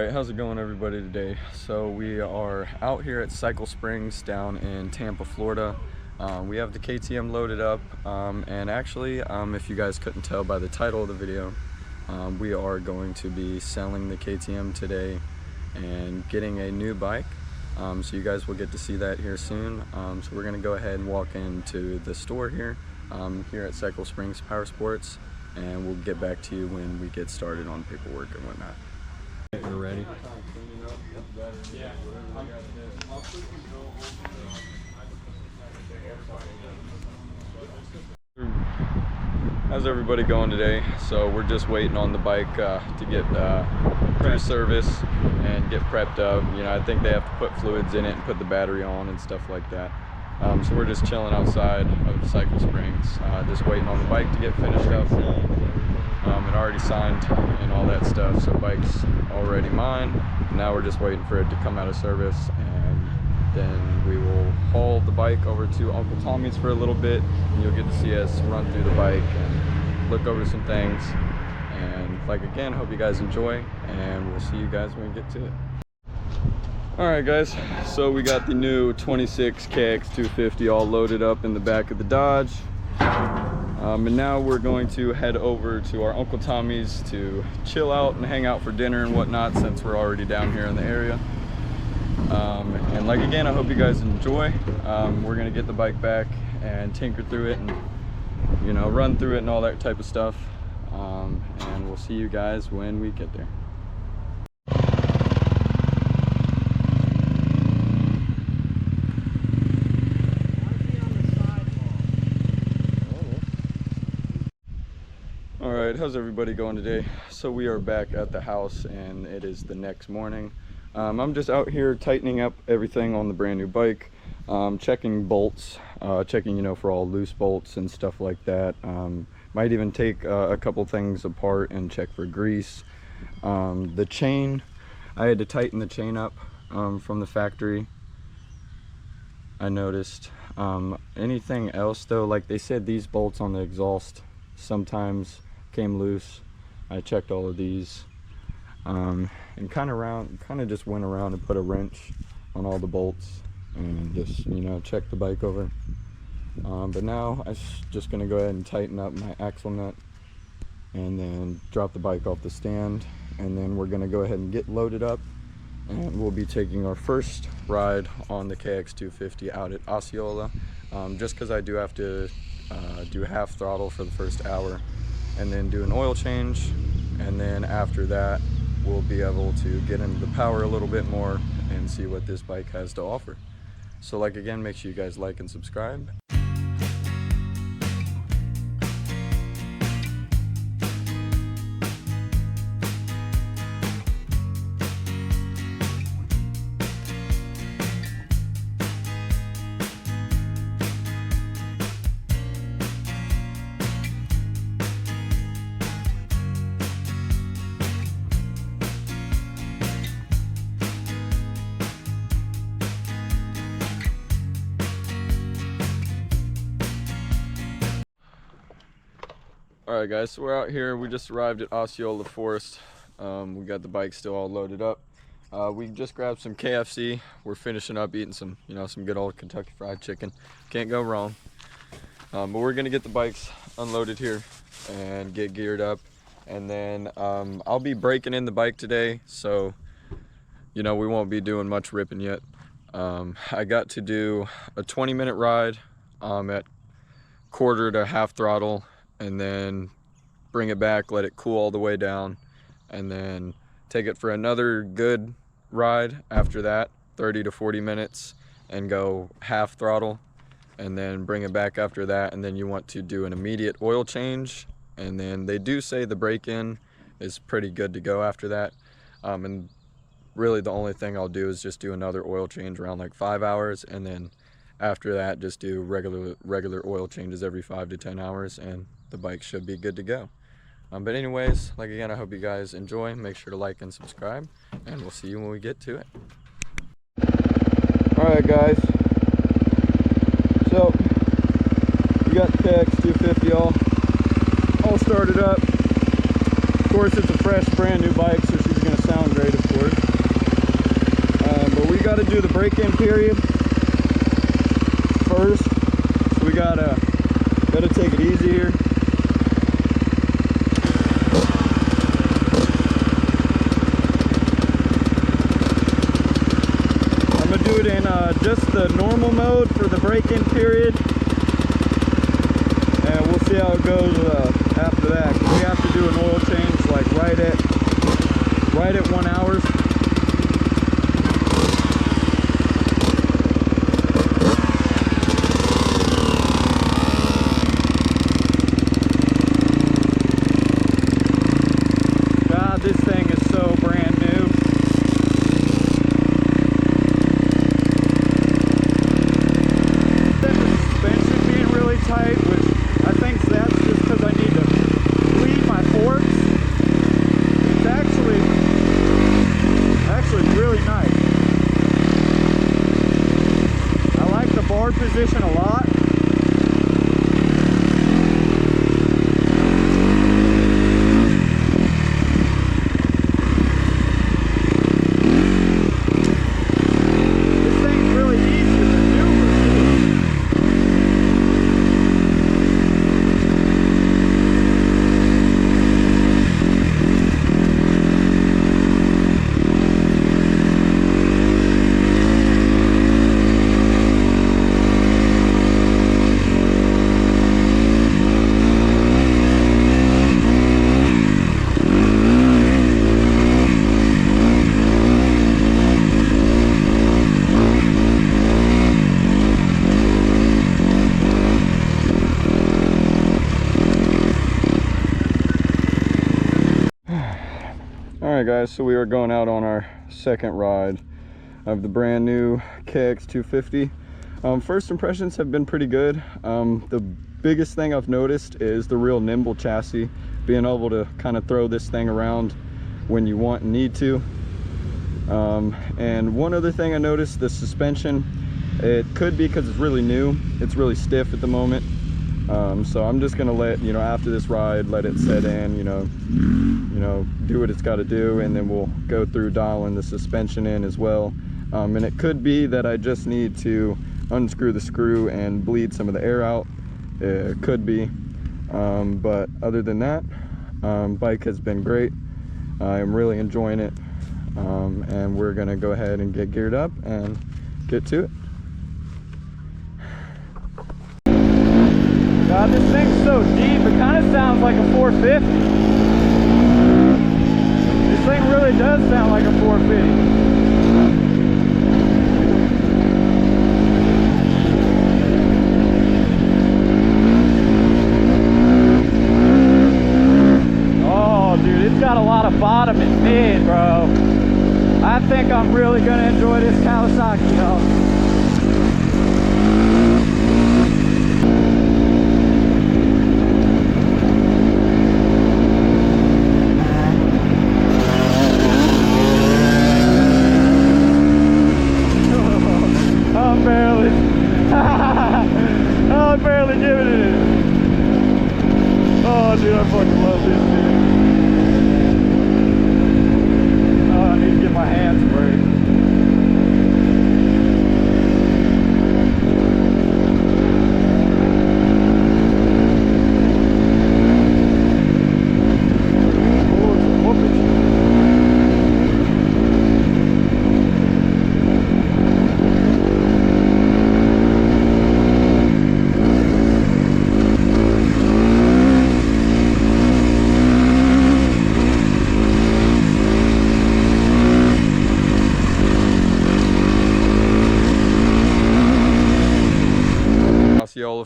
Alright, how's it going everybody today? So we are out here at Cycle Springs down in Tampa, Florida. We have the KTM loaded up, and actually, if you guys couldn't tell by the title of the video, we are going to be selling the KTM today and getting a new bike. So you guys will get to see that here soon. So we're going to go ahead and walk into the store here, here at Cycle Springs Power Sports, and we'll get back to you when we get started on paperwork and whatnot. We're ready. How's everybody going today? So we're just waiting on the bike to get through service and get prepped up. You know, I think they have to put fluids in it and put the battery on and stuff like that. So we're just chilling outside of Cycle Springs, just waiting on the bike to get finished up. And already signed and all that stuff, so bike's already mine. Now we're just waiting for it to come out of service, and then we will haul the bike over to Uncle Tommy's for a little bit, and you'll get to see us run through the bike and look over some things. And like again, hope you guys enjoy, and we'll see you guys when we get to it. Alright guys, so we got the new 26 KX250 all loaded up in the back of the Dodge. And now we're going to head over to our Uncle Tommy's to chill out and hang out for dinner and whatnot, since we're already down here in the area. And like again, I hope you guys enjoy. We're gonna get the bike back and tinker through it and, you know, run through it and all that type of stuff. And we'll see you guys when we get there. Alright, how's everybody going today? So we are back at the house and it is the next morning. I'm just out here tightening up everything on the brand new bike, checking bolts, checking, you know, for all loose bolts and stuff like that. Might even take a couple things apart and check for grease. The chain, I had to tighten the chain up from the factory, I noticed. Anything else though, like they said, these bolts on the exhaust sometimes came loose. I checked all of these, and kind of just went around and put a wrench on all the bolts and just, you know, check the bike over. But now I'm just gonna go ahead and tighten up my axle nut and then drop the bike off the stand, and then we're gonna go ahead and get loaded up, and we'll be taking our first ride on the KX250 out at Osceola, just because I do have to do half throttle for the first hour and then do an oil change, and then after that we'll be able to get into the power a little bit more and see what this bike has to offer. So like again, make sure you guys like and subscribe. Alright guys, so we're out here. We just arrived at Osceola Forest. We got the bike still all loaded up. We just grabbed some KFC. We're finishing up eating some, you know, some good old Kentucky Fried Chicken. Can't go wrong. But we're gonna get the bikes unloaded here and get geared up. And then I'll be breaking in the bike today, so, you know, we won't be doing much ripping yet. I got to do a 20-minute ride at quarter to half throttle, and then bring it back, let it cool all the way down, and then take it for another good ride after that, 30 to 40 minutes, and go half throttle, and then bring it back after that. And then you want to do an immediate oil change, and then they do say the break-in is pretty good to go after that. And really the only thing I'll do is just do another oil change around like 5 hours, and then after that just do regular oil changes every 5 to 10 hours, and the bike should be good to go. But anyways, like again, I hope you guys enjoy. Make sure to like and subscribe, and we'll see you when we get to it. Alright guys, so we got the KX250 all started up. Of course, it's a fresh brand new bike, so she's going to sound great, of course. got to do the break-in period first. So we gotta take it easy here. I'm gonna do it in just the normal mode for the break-in period, and we'll see how it goes after that. We have to do an oil change like right at 1 hour. God, this thing is so brand new. Then the suspension being really tight, which I think that's just because I need to bleed my forks. It's actually really nice. I like the bar position a lot. This thing's really easy to maneuver too. Alright guys, so we are going out on our second ride of the brand new KX250. First impressions have been pretty good. The biggest thing I've noticed is the real nimble chassis, being able to kind of throw this thing around when you want and need to. And one other thing I noticed, the suspension, it could be because it's really new, it's really stiff at the moment. So I'm just gonna let, after this ride, let it set in, do what it's got to do, and then we'll go through dialing the suspension in as well. And it could be that I just need to unscrew the screw and bleed some of the air out. It could be, but other than that, bike has been great. I'm really enjoying it, and we're gonna go ahead and get geared up and get to it. God, this thing's so deep, it kind of sounds like a 450. This thing really does sound like a 450. Oh, dude, it's got a lot of bottom and mid, bro. I think I'm really gonna enjoy this Kawasaki, y'all. I'm barely giving it. Oh, dude, I fucking love this thing. Oh, I need to get my hands sprayed.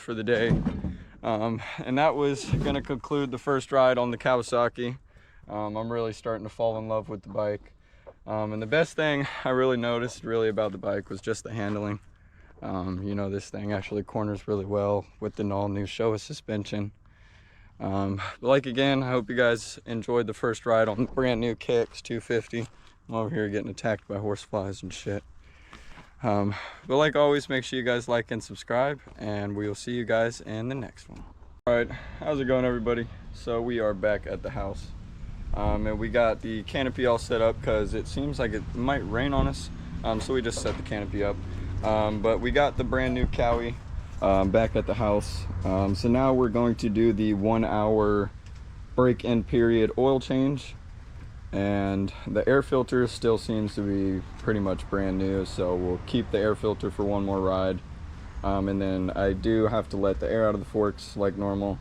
For the day, and that was gonna conclude the first ride on the Kawasaki. I'm really starting to fall in love with the bike, and the best thing I really noticed about the bike was just the handling. This thing actually corners really well with the all new Showa suspension. But again, I hope you guys enjoyed the first ride on the brand new KX250. I'm over here getting attacked by horseflies and shit. But like always, make sure you guys like and subscribe, and we will see you guys in the next one. All right, how's it going, everybody? So we are back at the house, and we got the canopy all set up because it seems like it might rain on us. So we just set the canopy up. But we got the brand new Cowie back at the house. So now we're going to do the 1 hour break-in period oil change, and the air filter still seems to be pretty much brand new, so we'll keep the air filter for one more ride. And then I do have to let the air out of the forks like normal.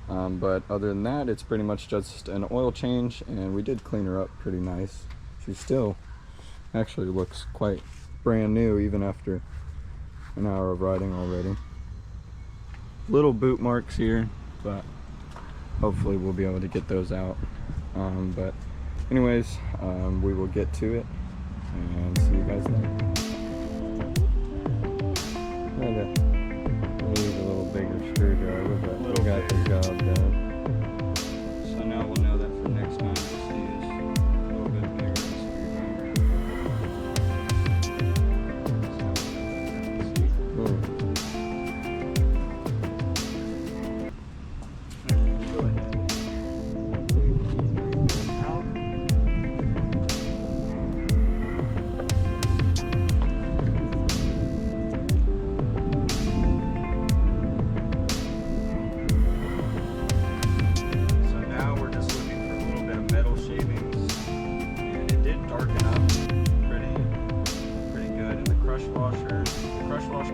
But other than that, it's pretty much just an oil change, and we did clean her up pretty nice. She still actually looks quite brand new even after an hour of riding already. Little boot marks here, but hopefully we'll be able to get those out. But anyways, we will get to it and see you guys later. Need a little bigger screwdriver, but we got the job done. So now we'll know that for next time we'll see is a little bit bigger screwdriver. Go ahead.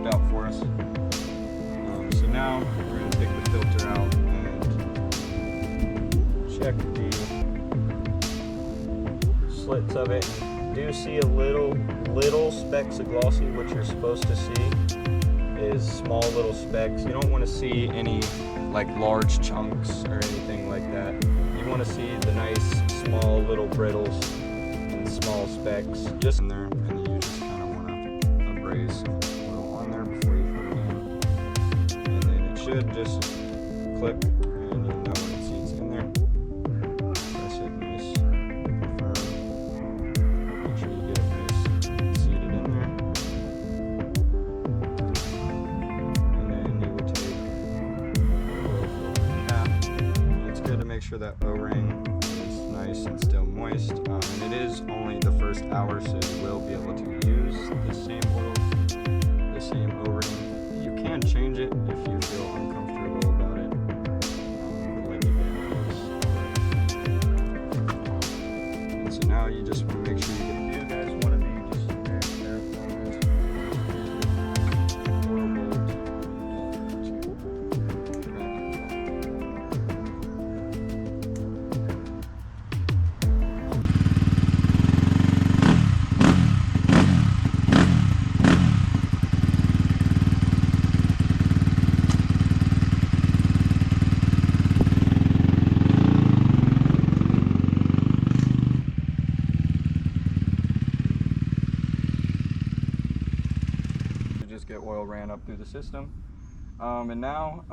Out for us. So now we're going to take the filter out and check the slits of it. Do see a little specks of glossy. What you're supposed to see is small little specks. You don't want to see any like large chunks or anything like that. You want to see the nice small little brittles and small specks just in there, and you just kind of want to abrase should just clip, and you'll know when it seats in there. Press it nice, firm. Make sure you get it nice seated in there. And then you would take the oil filter cap. It's good to make sure that O-ring is nice and still moist. And it is only the first hour, so you will be able to use the same oil, the same O-ring. You can change it if you feel uncomfortable about it. And so now you just want to make sure you get a few guys want to be just very careful with oil bolt get oil ran up through the system. And now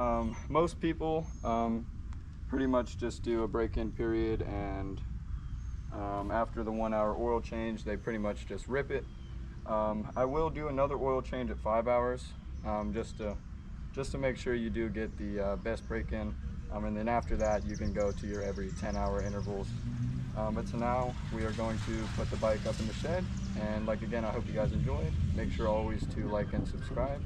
most people pretty much just do a break-in period, and after the 1 hour oil change they pretty much just rip it. I will do another oil change at 5 hours just to make sure you do get the best break-in, and then after that you can go to your every 10-hour intervals. But so now we are going to put the bike up in the shed, and like again, I hope you guys enjoyed. Make sure always to like and subscribe.